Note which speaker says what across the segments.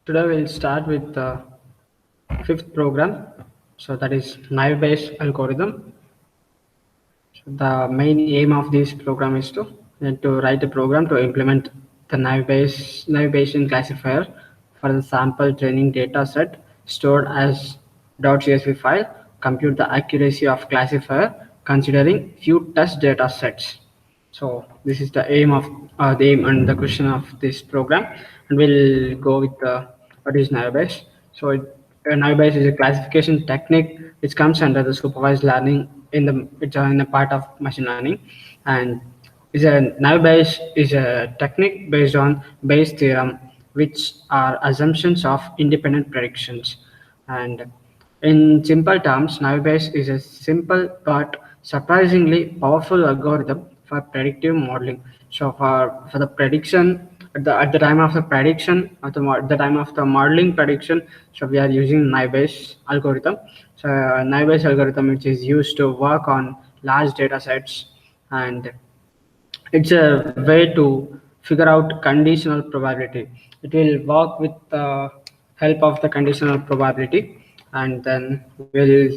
Speaker 1: Today we'll start with the fifth program. So that is naive-Bayes algorithm. So the main aim of this program is to write a program to implement the naive-Bayesian classifier for the sample training data set stored as .csv file, compute the accuracy of classifier considering few test data sets. So this is the aim and the question of this program, and we'll go with what is naive-Bayes. So naive-Bayes is a classification technique which comes under the supervised learning in a part of machine learning, and is a naive-Bayes is a technique based on Bayes theorem, which are assumptions of independent predictions. And in simple terms, naive-Bayes is a simple but surprisingly powerful algorithm for predictive modeling. So for the prediction at the time of the prediction at the time of the modeling prediction, so we are using naive-Bayes algorithm. So naive-Bayes algorithm, which is used to work on large data sets, and it's a way to figure out conditional probability. It will work with the help of the conditional probability, and then we'll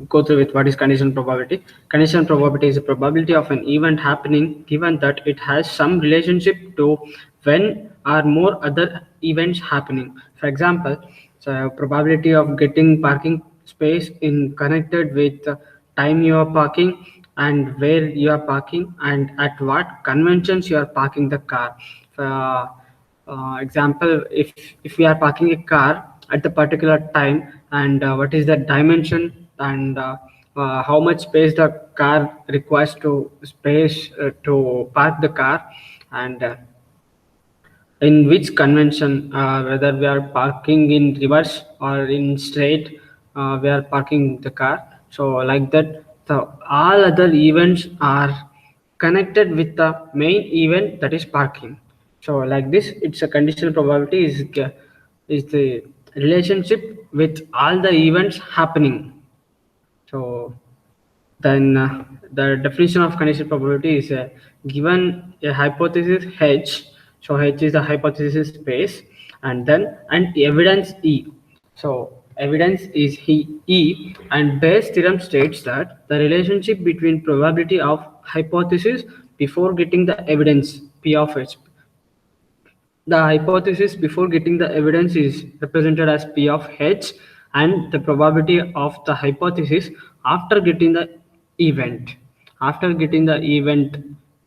Speaker 1: go through with what is conditional probability. Conditional probability is a probability of an event happening given that it has some relationship to when or more other events happening. For example, so probability of getting parking space in connected with the time you are parking and where you are parking and at what conventions you are parking the car. Example, if we are parking a car at the particular time, and what is the dimension, and how much space the car requires to space to park the car, and in which convention, whether we are parking in reverse or in straight, we are parking the car. So like that, the all other events are connected with the main event, that is parking. So like this, it's a conditional probability is the relationship with all the events happening. So then the definition of conditional probability is given a hypothesis H. So H is the hypothesis space, and then and evidence E. So evidence is E, and Bayes theorem states that the relationship between probability of hypothesis before getting the evidence P of H. The hypothesis before getting the evidence is represented as P of H, and the probability of the hypothesis after getting the event. After getting the event,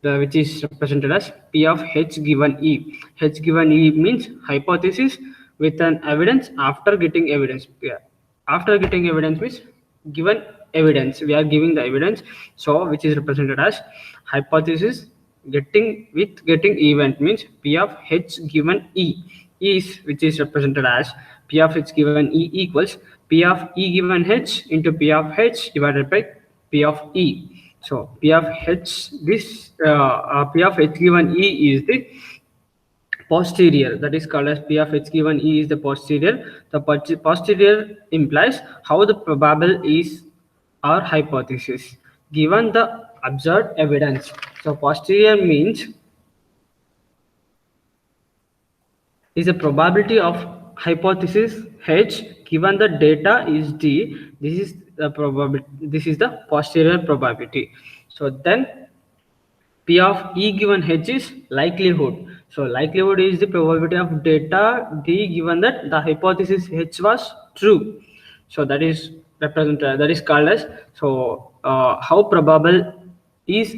Speaker 1: which is represented as P of H given E. H given E means hypothesis with an evidence after getting evidence. Yeah. After getting evidence means given evidence. We are giving the evidence, so which is represented as hypothesis getting event means P of H given E is, which is represented as P of H given E equals P of E given H into P of H divided by P of E. So P of H P of H given E is the posterior, that is called as P of H given E is the posterior. The posterior implies how the probable is our hypothesis given the observed evidence. So posterior means is a probability of hypothesis H given the data is D. This is the probability. This is the posterior probability. So then P of E given H is likelihood. So likelihood is the probability of data D given that the hypothesis H was true. So that is represented, that is called as, so how probable is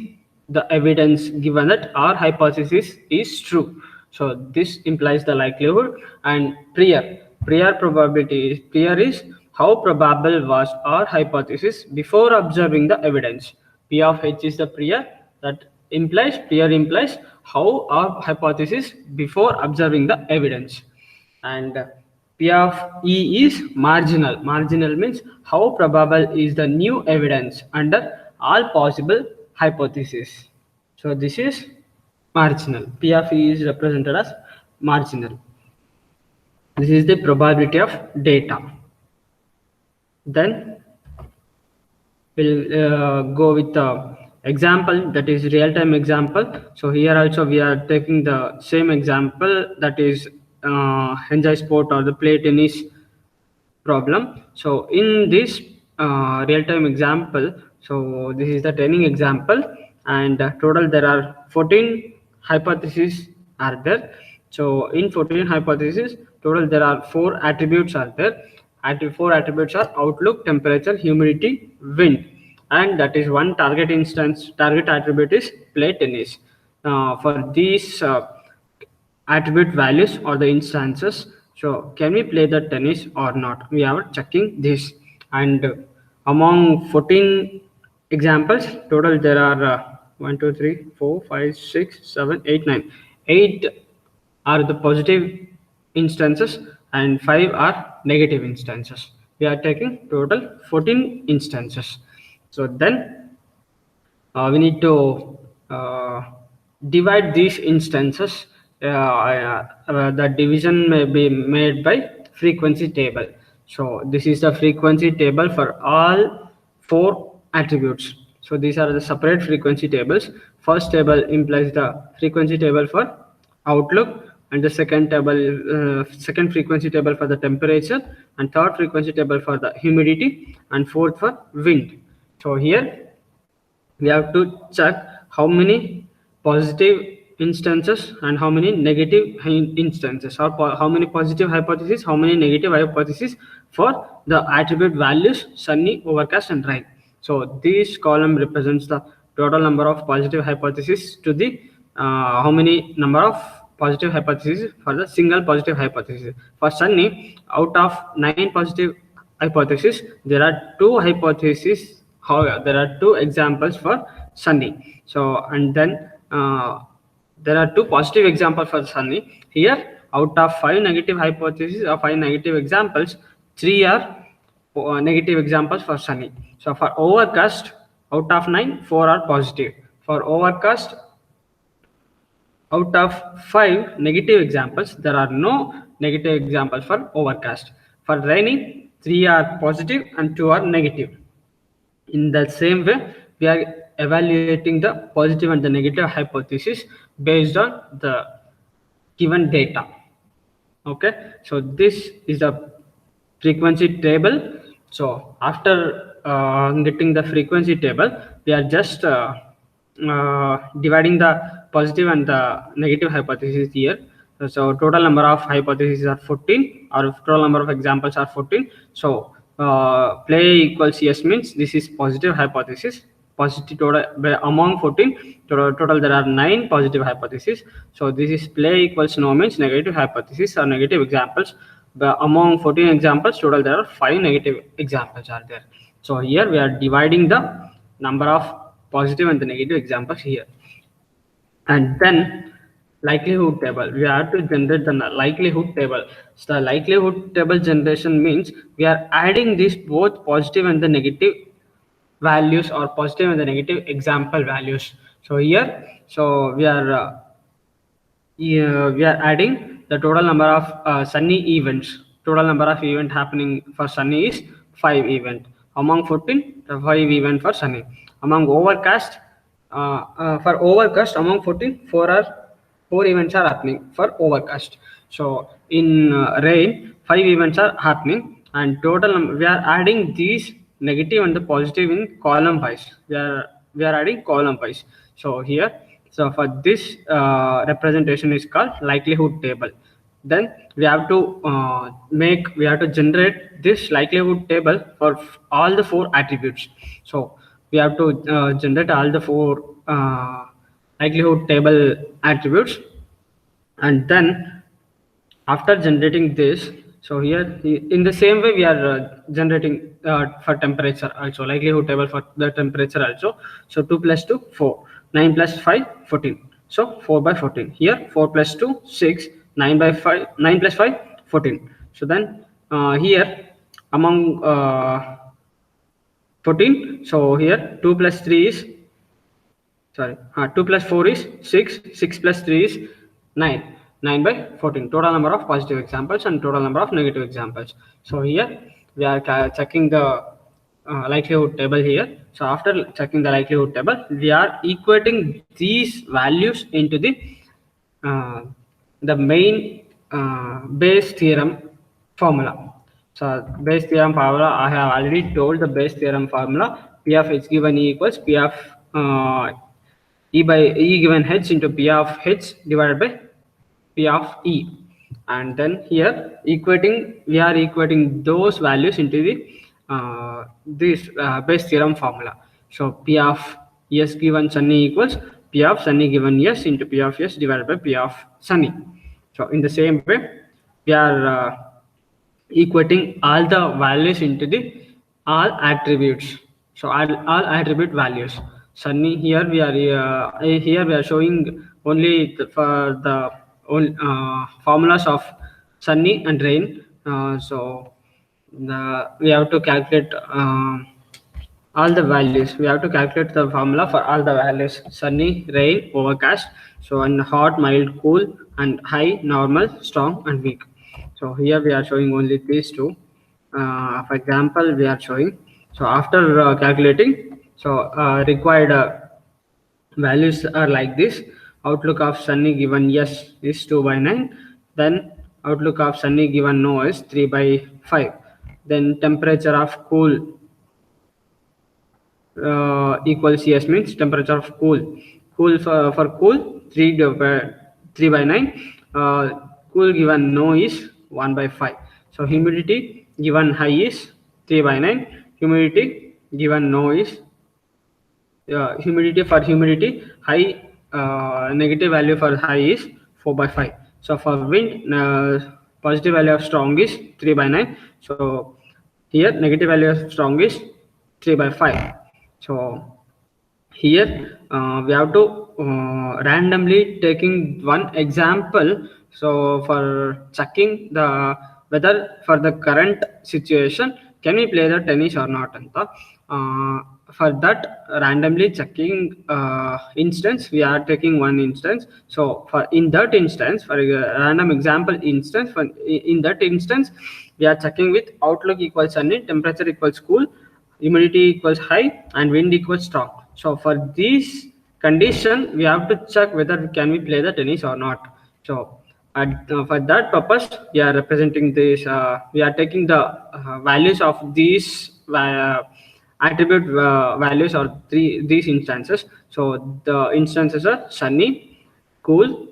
Speaker 1: the evidence given that our hypothesis is true. So this implies the likelihood. And prior probability is how probable was our hypothesis before observing the evidence. P of H is the prior, that prior implies how our hypothesis before observing the evidence. And P of E is marginal. Marginal means how probable is the new evidence under all possible hypotheses. So this is marginal. P of E is represented as marginal. This is the probability of data. Then we'll go with the example, that is real-time example. So here also we are taking the same example, that is enjoy sport or the play tennis problem. So in this real-time example, so this is the training example, and total there are 14 hypotheses are there. So in 14 hypotheses, total there are 4 attributes are there. Four attributes are outlook, temperature, humidity, wind, and that is one target instance. Target attribute is play tennis. For these attribute values or the instances, so can we play the tennis or not, we are checking this. And among 14 examples, total there are 1 2 3 4 5 6 7 8 9 8 are the positive instances and 5 are negative instances. We are taking total 14 instances. So then we need to divide these instances. The division may be made by frequency table. So this is the frequency table for all 4 attributes. So these are the separate frequency tables. First table implies the frequency table for outlook, and the second frequency table for the temperature, and third frequency table for the humidity, and fourth for wind. So here we have to check how many positive instances and how many negative instances, or how many positive hypotheses, how many negative hypotheses for the attribute values sunny, overcast, and rain. So this column represents the total number of positive hypotheses to the how many number of positive hypotheses for the single positive hypothesis. For sunny, out of 9 positive hypotheses, there are 2 hypotheses. However, there are 2 examples for sunny. So, and then there are 2 positive examples for sunny. Here, out of 5 negative hypotheses or 5 negative examples, 3 are negative examples for sunny. So for overcast, out of 9, 4 are positive. For overcast, out of 5 negative examples, there are no negative examples for overcast. For raining, 3 are positive and 2 are negative. In the same way, we are evaluating the positive and the negative hypothesis based on the given data. Okay, so this is the frequency table. So after getting the frequency table, we are just dividing the positive and the negative hypothesis here. So total number of hypotheses are 14, or total number of examples are 14. So play equals yes means this is positive hypothesis. Positive total among 14, total there are 9 positive hypotheses. So this is play equals no means negative hypothesis or negative examples. But among 14 examples, total there are 5 negative examples are there. So here we are dividing the number of positive and the negative examples here. And then likelihood table, we have to generate the likelihood table. So the likelihood table generation means we are adding these both positive and the negative values, or positive and the negative example values. So here, so we are adding the total number of sunny events. Total number of event happening for sunny is 5 event. Among 14, 5 event for sunny. Among overcast, for overcast among 14, 4 events are happening for overcast. So in rain, 5 events are happening, and total we are adding these negative and the positive in column wise. We are adding column wise. So here, so for this representation is called likelihood table. Then we have to generate this likelihood table for all the 4 attributes. So we have to generate all the 4 likelihood table attributes, and then after generating this, so here in the same way we are generating for temperature also, likelihood table for the temperature also. So 2 plus 2 4, 9 plus 5 14, so 4 by 14. Here 4 plus 2 6, 9 by 5, 9 plus 5 14. So then here among 14, so here 2 plus 3 is 2 plus 4 is 6, 6 plus 3 is 9, 9 by 14. Total number of positive examples and total number of negative examples. So here we are checking the likelihood table here. So after checking the likelihood table, we are equating these values into the main Bayes theorem formula. So Bayes theorem formula, I have already told the Bayes theorem formula. P of h given E equals P of E by E given h into P of h divided by P of E. And then here we are equating those values into the this Bayes theorem formula. So P of S given Sunny equals P of Sunny given S into P of S divided by P of Sunny. So in the same way, we are equating all the values into the all attributes. So all attribute values. Sunny here we are showing only for the formulas of sunny and rain. We have to calculate all the values. We have to calculate the formula for all the values: sunny, rain, overcast. So and hot, mild, cool, and high, normal, strong, and weak. So here we are showing only these two. For example, we are showing. So after calculating, required values are like this. Outlook of sunny given yes is 2 by 9. Then outlook of sunny given no is 3 by 5. Then temperature of cool equals yes means temperature of cool for cool 3 by 9. Cool given no is 1 by 5. So humidity given high is 3 by 9. Humidity given no is humidity high, negative value for high is 4 by 5. So for wind, positive value of strong is 3 by 9. So here negative value of strong is 3 by 5. So here we have to randomly taking one example. So for checking the whether for the current situation can we play the tennis or not anta. For that randomly checking instance, we are taking one instance. So for in that instance, for a random example instance, for in that instance we are checking with outlook equals sunny, temperature equals cool, humidity equals high, and wind equals strong. So for this condition we have to check whether can we play the tennis or not. So for that purpose we are representing this, we are taking the values of these attribute values or these instances. So the instances are sunny, cool,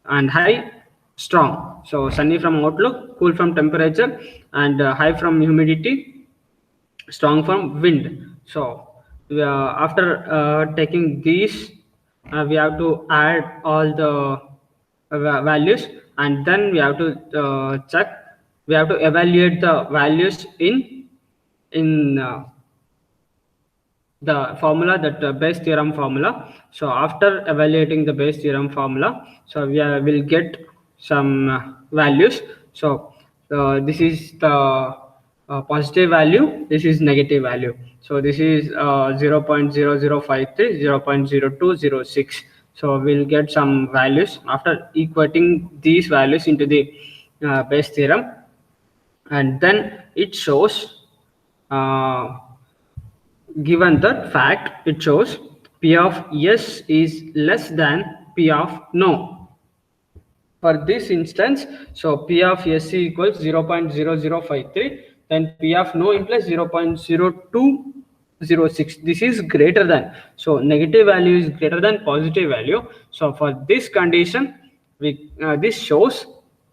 Speaker 1: and high, strong. So sunny from outlook, cool from temperature, and high from humidity, strong from wind. So after taking these, we have to add all the values, and then we have to check, we have to evaluate the values in the formula, that Bayes theorem formula. So after evaluating the Bayes theorem formula, so will get some values. So this is the positive value, this is negative value. So this is 0.0053, 0.0206. So we'll get some values after equating these values into the Bayes theorem, and then it shows given that fact, it shows P of yes is less than P of no. For this instance, so P of yes equals 0.0053, then P of no implies 0.0206. This is greater than. So negative value is greater than positive value. So for this condition, this shows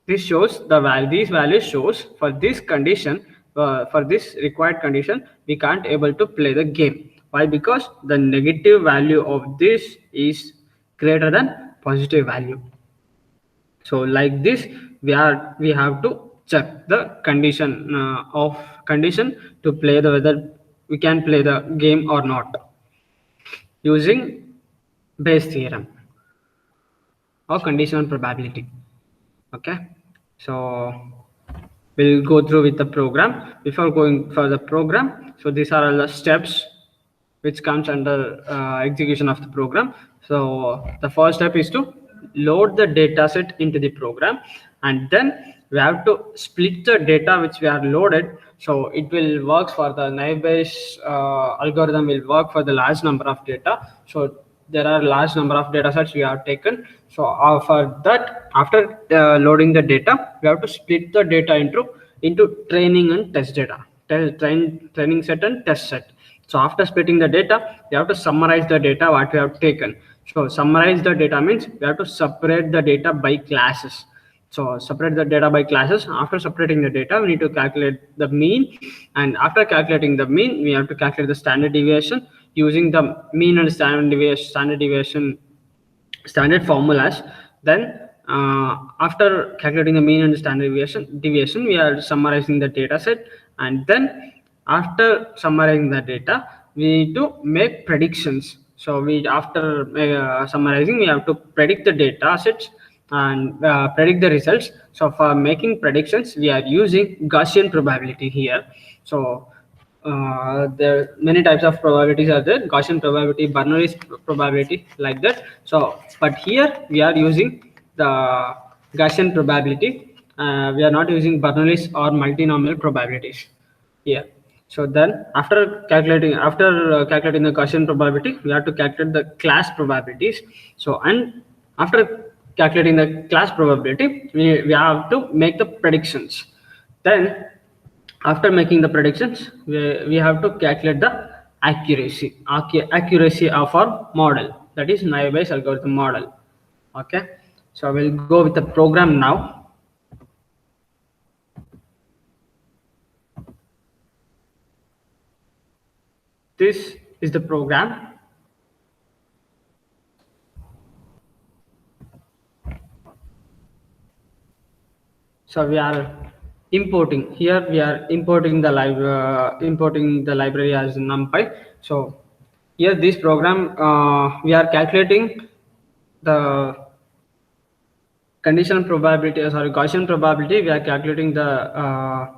Speaker 1: the value. These values shows for this condition, for this required condition, we can't able to play the game. Why? Because the negative value of this is greater than positive value. So like this, we have to check the condition to play the whether we can play the game or not using Bayes theorem or conditional probability. Okay, so we'll go through with the program. Before going for the program, so these are all the steps which comes under execution of the program. So the first step is to load the data set into the program, and then we have to split the data which we are loaded. So it will work for the naive Bayes algorithm will work for the large number of data. So there are large number of data sets we have taken. So for that, after loading the data, we have to split the data into training and test data, training set and test set. So after splitting the data, we have to summarize the data what we have taken. So summarize the data means we have to separate the data by classes. So separate the data by classes. After separating the data, we need to calculate the mean, and after calculating the mean, we have to calculate the standard deviation using the mean and standard formulas. Then after calculating the mean and standard deviation, we are summarizing the data set, and then after summarizing the data, we need to make predictions. So we after summarizing, we have to predict the data sets and predict the results. So for making predictions, we are using Gaussian probability here. So there are many types of probabilities are there: Gaussian probability, Bernoulli's probability, like that. So but here we are using the Gaussian probability. We are not using Bernoulli's or multinomial probabilities here. So then after calculating the Gaussian probability, we have to calculate the class probabilities. So and after calculating the class probability, we have to make the predictions. Then after making the predictions, we have to calculate the accuracy of our model, that is naive Bayes algorithm model. Okay, so we'll go with the program now. This is the program. So we are importing here. We are importing the library as NumPy. So here this program, we are calculating the conditional probability, Gaussian probability. We are calculating the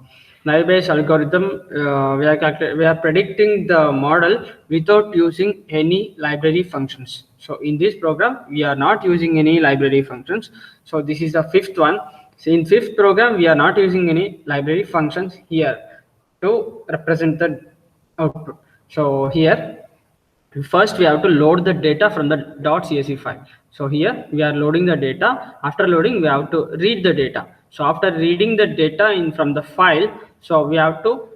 Speaker 1: naive Bayes algorithm. We are predicting the model without using any library functions. So in this program, we are not using any library functions. So this is the fifth one. So in fifth program, we are not using any library functions here to represent the output. So here, first we have to load the data from the .csv file. So here we are loading the data. After loading, we have to read the data. So after reading the data in from the file, so we have to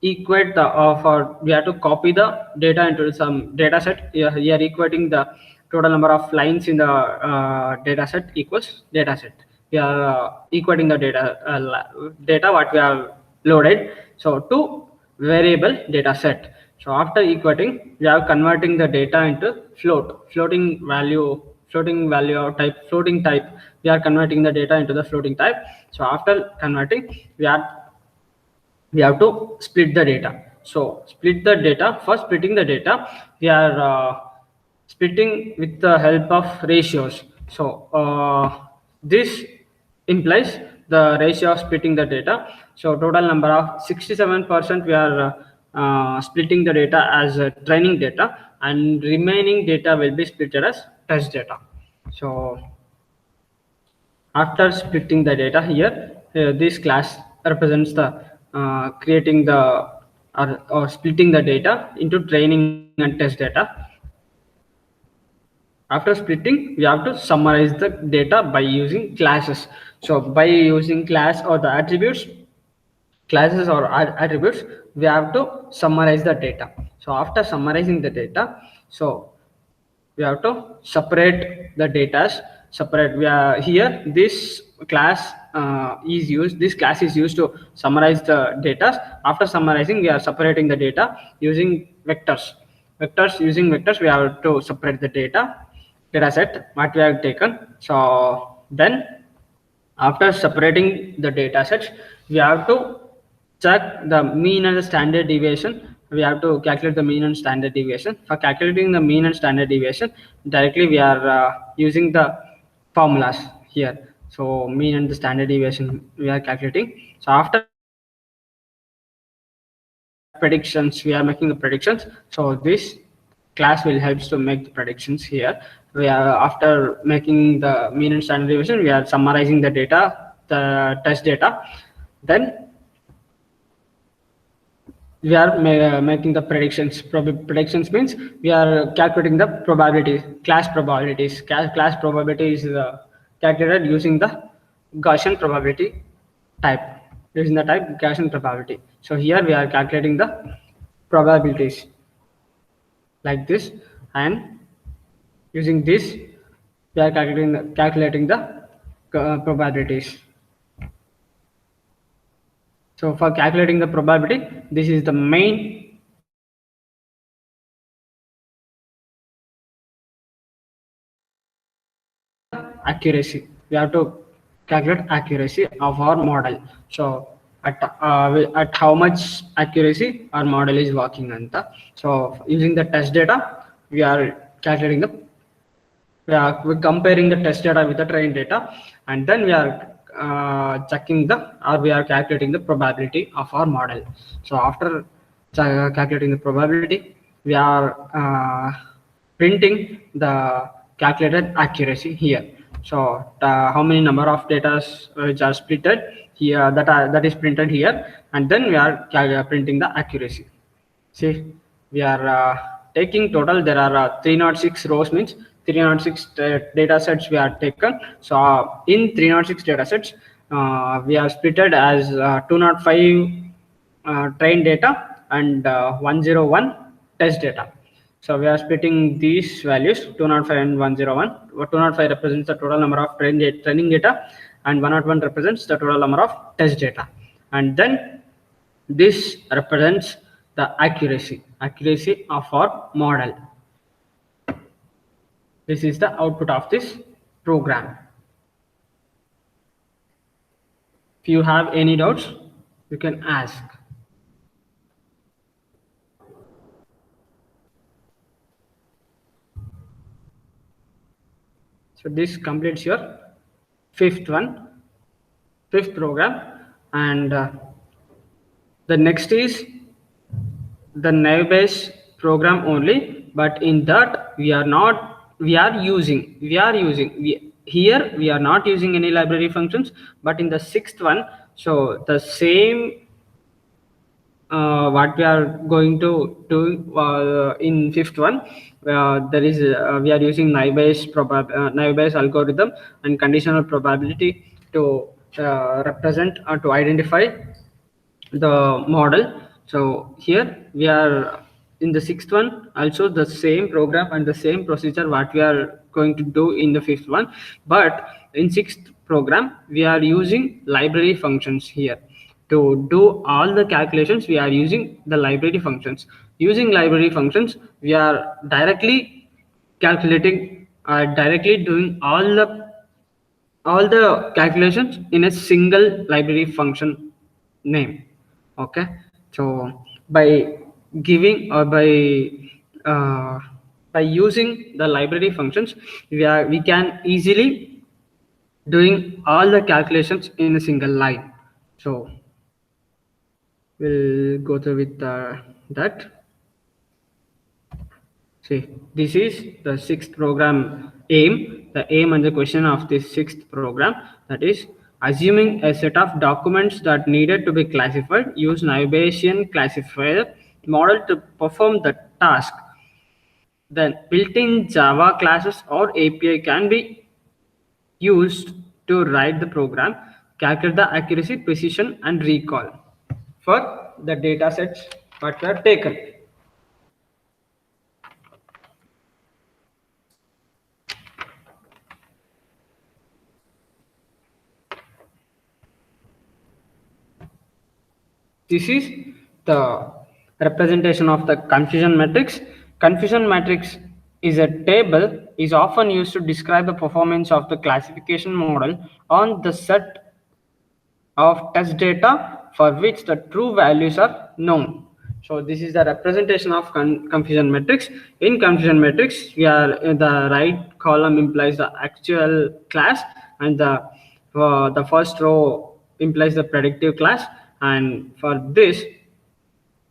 Speaker 1: equate the we have to copy the data into some data set. Here equating the total number of lines in the data set equals data set. We are equating the data what we have loaded, so to variable data set. So after equating, we are converting the data into floating value type. We are converting the data into the floating type. So after converting, we have to split the data. So split the data. For splitting the data, we are splitting with the help of ratios. So this implies the ratio of splitting the data. So total number of 67% we are splitting the data as training data, and remaining data will be split as test data. So after splitting the data here, this class represents the creating the or splitting the data into training and test data. After splitting, we have to summarize the data by using classes. So by using classes or attributes, we have to summarize the data. So after summarizing the data, so we have to separate the data. We are here, this class this class is used to summarize the data. After summarizing, we are separating the data using vectors. Using vectors, we have to separate the data set what we have taken. So then after separating the data sets, we have to check the mean and the standard deviation. We have to calculate the mean and standard deviation. For calculating the mean and standard deviation, directly we are using the formulas here. So mean and the standard deviation we are calculating. So after predictions, we are making the predictions. So this class will help to make the predictions here. We are after making the mean and standard deviation, we are summarizing the data, the test data. Then we are making the predictions. Predictions means we are calculating the probabilities, class probabilities. Class probability is calculated using the Gaussian probability type, using the type Gaussian probability. So here we are calculating the probabilities like this, and using this we are calculating the probabilities. So for calculating the probability, this is the main accuracy. We have to calculate accuracy of our model. So at how much accuracy our model is working anta. So using the test data, we are calculating the we're comparing the test data with the trained data, and then we are checking the, or we are calculating the probability of our model. So after calculating the probability, we are printing the calculated accuracy here. So how many number of data which are splitted here, that is printed here, and then we are printing the accuracy. See, we are taking total, there are 306 rows, means 306 data sets we are taken. So in 306 data sets, we are splitted as 205 train data and 101 test data. So we are splitting these values 205 and 101. 205 represents the total number of training data, and 101 represents the total number of test data. And then this represents the accuracy of our model. This is the output of this program. If you have any doubts, you can ask. So this completes your fifth program, and the next is the naive Bayes program only, but in that we are using here we are not using any library functions, but in the sixth one, so the same what we are going to do in fifth one, there is we are using naive Bayes algorithm and conditional probability to represent or to identify the model. So here we are in the sixth one, also the same program and the same procedure what we are going to do in the fifth one, but in sixth program we are using library functions here. To do all the calculations, we are using the library functions. Using library functions, we are directly calculating, directly doing all the calculations in a single library function name. Okay, so by giving, or uh, by using the library functions, we can easily doing all the calculations in a single line. So we'll go through with that. See, this is the sixth program aim. The aim and the question of this sixth program, that is, assuming a set of documents that needed to be classified, use Bayesian classifier model to perform the task. Then built-in Java classes or API can be used to write the program, calculate the accuracy, precision, and recall for the data sets that were taken. This is the representation of the confusion matrix. Confusion matrix is a table is often used to describe the performance of the classification model on the set of test data for which the true values are known. So this is the representation of confusion matrix. In confusion matrix, we are the right column implies the actual class, and the first row implies the predictive class. And for this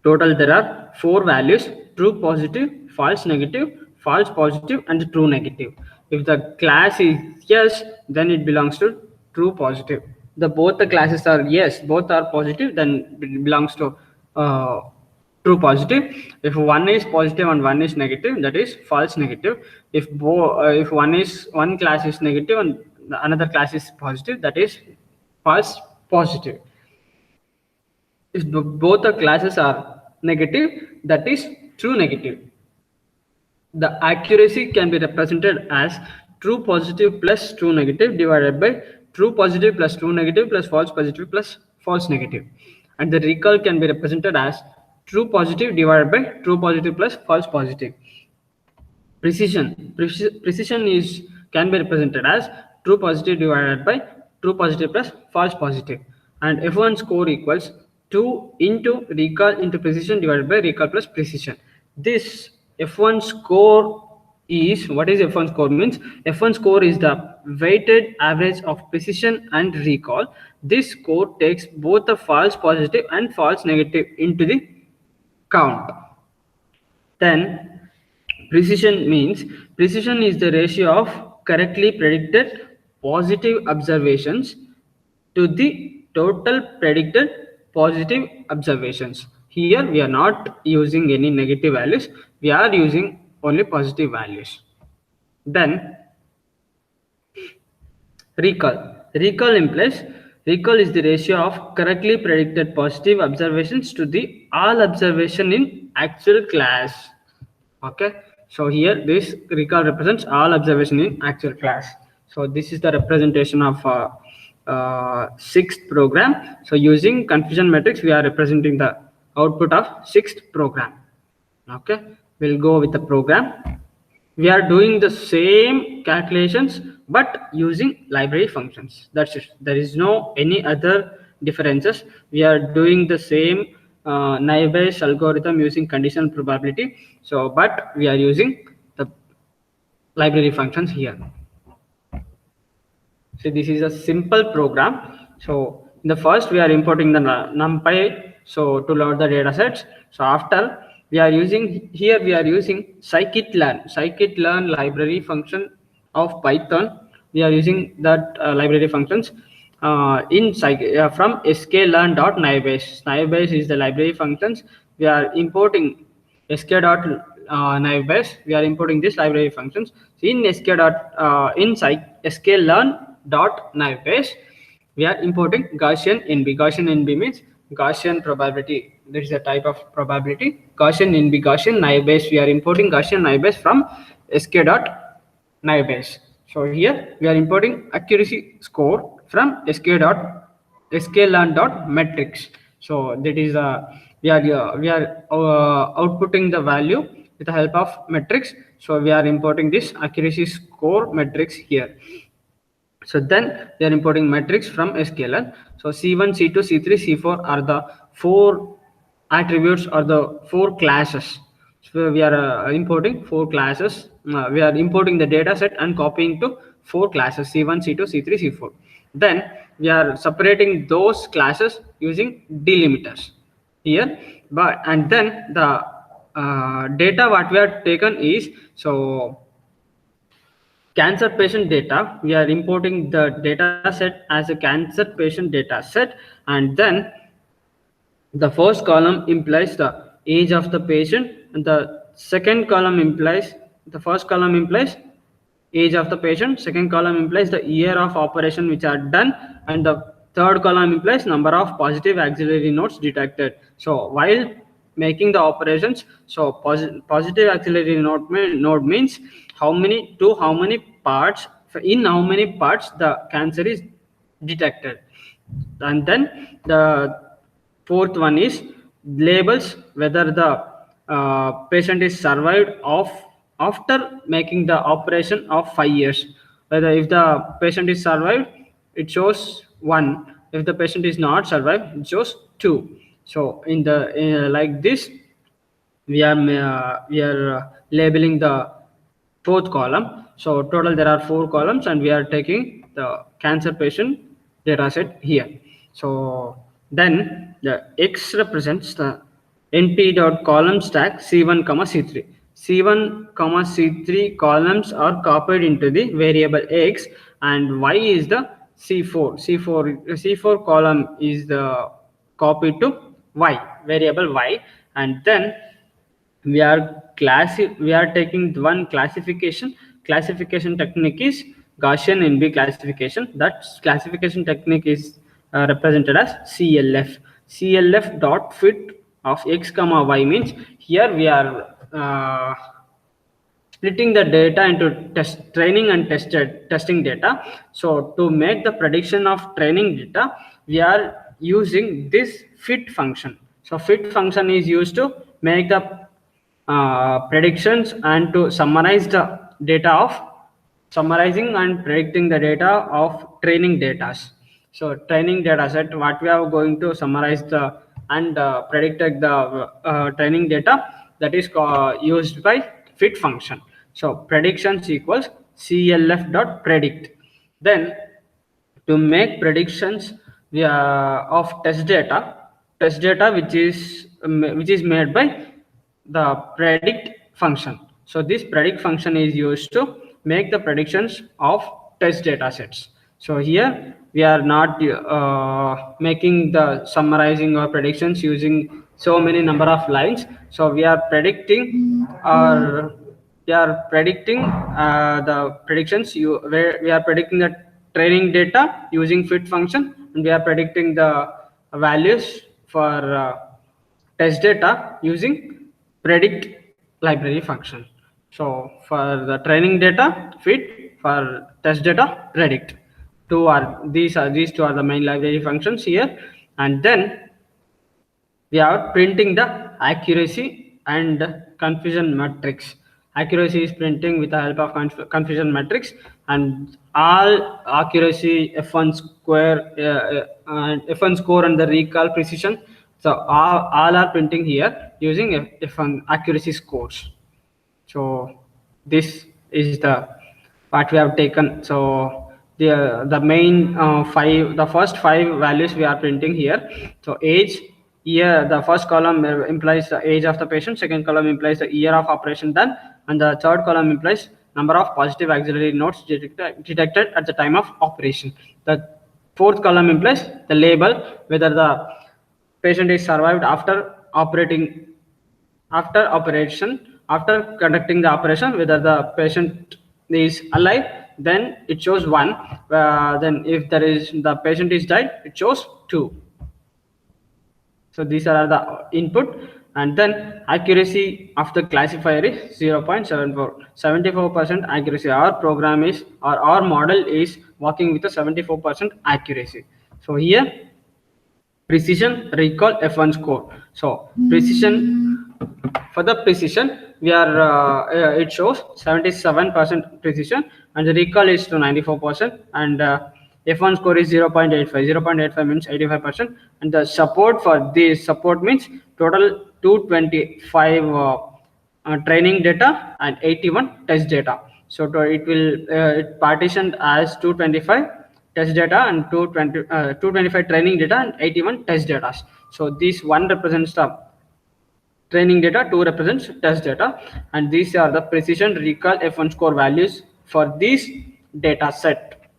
Speaker 1: total, there are four values: true positive, false negative, false positive, and true negative. If the class is yes, then it belongs to true positive. The both the classes are yes, both are positive, then it belongs to true positive. If one is positive and one is negative, that is false negative. If one class is negative and another class is positive, that is false positive. If both the classes are negative, that is true negative. The accuracy can be represented as true positive plus true negative divided by true positive plus true negative plus false positive plus false negative. And the recall can be represented as true positive divided by true positive plus false positive. Precision is can be represented as true positive divided by true positive plus false positive, and f1 score equals 2 into recall into precision divided by recall plus precision. This f1 score is, what is f1 score means? F1 score is the weighted average of precision and recall. This score takes both the false positive and false negative into the count. Then precision is the ratio of correctly predicted positive observations to the total predicted positive observations. Here we are not using any negative values, we are using only positive values. Then recall is the ratio of correctly predicted positive observations to the all observation in actual class. Okay, so here this recall represents all observation in actual class. So this is the representation of sixth program. So using confusion matrix, we are representing the output of sixth program. Okay, we'll go with the program. We are doing the same calculations but using library functions. That's it. There is no any other differences. We are doing the same naive Bayes algorithm using conditional probability. So but we are using the library functions here. So this is a simple program. So in the first we are importing the numpy so to load the data sets. So after we are using scikit-learn library function of Python. We are using that library functions from sklearn.naive-Bayes. Naive-Bayes is the library functions. We are importing sk.naive-Bayes. We are importing this library functions. So in sklearn.naive-Bayes, we are importing Gaussian NB. Gaussian NB means Gaussian probability. This is a type of probability. Gaussian NB, Gaussian naive-Bayes. We are importing Gaussian naive-Bayes from sk.naive-Bayes. So here we are importing accuracy score from sklearn.metrics. So that is we are outputting the value with the help of metrics. So we are importing this accuracy score metrics here. So then we are importing metrics from sklearn. So C1, C2, C3, C4 are the four attributes or the four classes. So we are importing four classes. We are importing the data set and copying to four classes C1, C2, C3, C4. Then we are separating those classes using delimiters here. But and then the data what we have taken is, so cancer patient data, we are importing the data set as a cancer patient data set, and then the first column implies the age of the patient and the second column implies, the first column implies age of the patient, second column implies the year of operation which are done, and the third column implies number of positive axillary nodes detected. So while making the operations, so positive axillary node means how many parts, in how many parts the cancer is detected. And then the fourth one is labels whether the patient is survived after making the operation of 5 years. Whether if the patient is survived, it shows 1. If the patient is not survived, it shows 2. So in the like this, we are labeling the fourth column. So total there are 4 columns, and we are taking the cancer patient data set here. So then the X represents the np.column stack C1 comma C3. C1 comma C3 columns are copied into the variable X, and Y is the C4 column is the copied to y, variable y, and then we are taking one classification technique is Gaussian NB classification. That classification technique is represented as CLF dot fit of x comma y means here we are splitting the data into training and testing data. So to make the prediction of training data, we are using this fit function. So fit function is used to make the predictions and to summarize the data of summarizing and predicting the data of training data. So training data set, what we are going to summarize the and predicted the training data, that is used by fit function. So predictions equals CLF dot predict. Then to make predictions of test data which is made by the predict function. So this predict function is used to make the predictions of test data sets. So here we are not making the summarizing or predictions using so many number of lines. So we are predicting or we are predicting the predictions where we are predicting the training data using fit function, and we are predicting the values for test data using predict library function. So for the training data fit, for test data predict. These two are the main library functions here. And then we are printing the accuracy and confusion matrix. Accuracy is printing with the help of confusion matrix, and all accuracy F1 square and F1 score and the recall precision. So all are printing here using F1 accuracy scores. So this is the what we have taken. So the main the first five values we are printing here. So age, year, the first column implies the age of the patient, second column implies the year of operation done, and the third column implies number of positive auxiliary nodes detected at the time of operation. The fourth column implies the label, whether the patient is survived after operation, after conducting the operation, whether the patient is alive, then it shows 1. Then if there is the patient is died, it shows 2. So these are the input. And then accuracy of the classifier is 0.74. 74% accuracy. Our program is, or our model is working with a 74% accuracy. So here precision recall F1 score. So precision, for the precision we are it shows 77% precision, and the recall is to 94%, and F1 score is 0.85. 0.85 means 85%, and the support for this support means total 225 training data and 81 test data. So it will it partitioned as 225 test data and 225 training data and 81 test data. So this one represents the training data, 2 represents test data, and these are the precision recall F1 score values for this data set.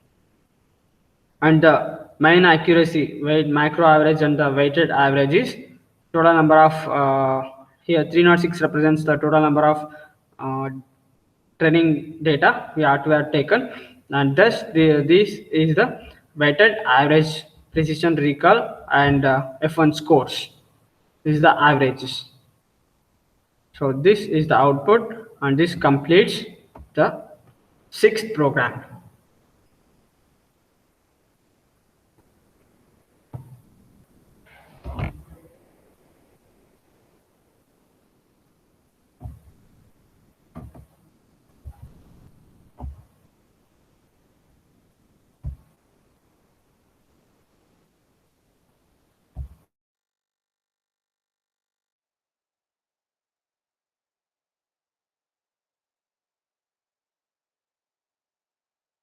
Speaker 1: And the main accuracy, weight, macro average, and the weighted average is total number of here 306 represents the total number of training data we have taken, and thus this is the weighted average precision recall and F1 scores. This is the averages. So this is the output, and this completes the 6th program.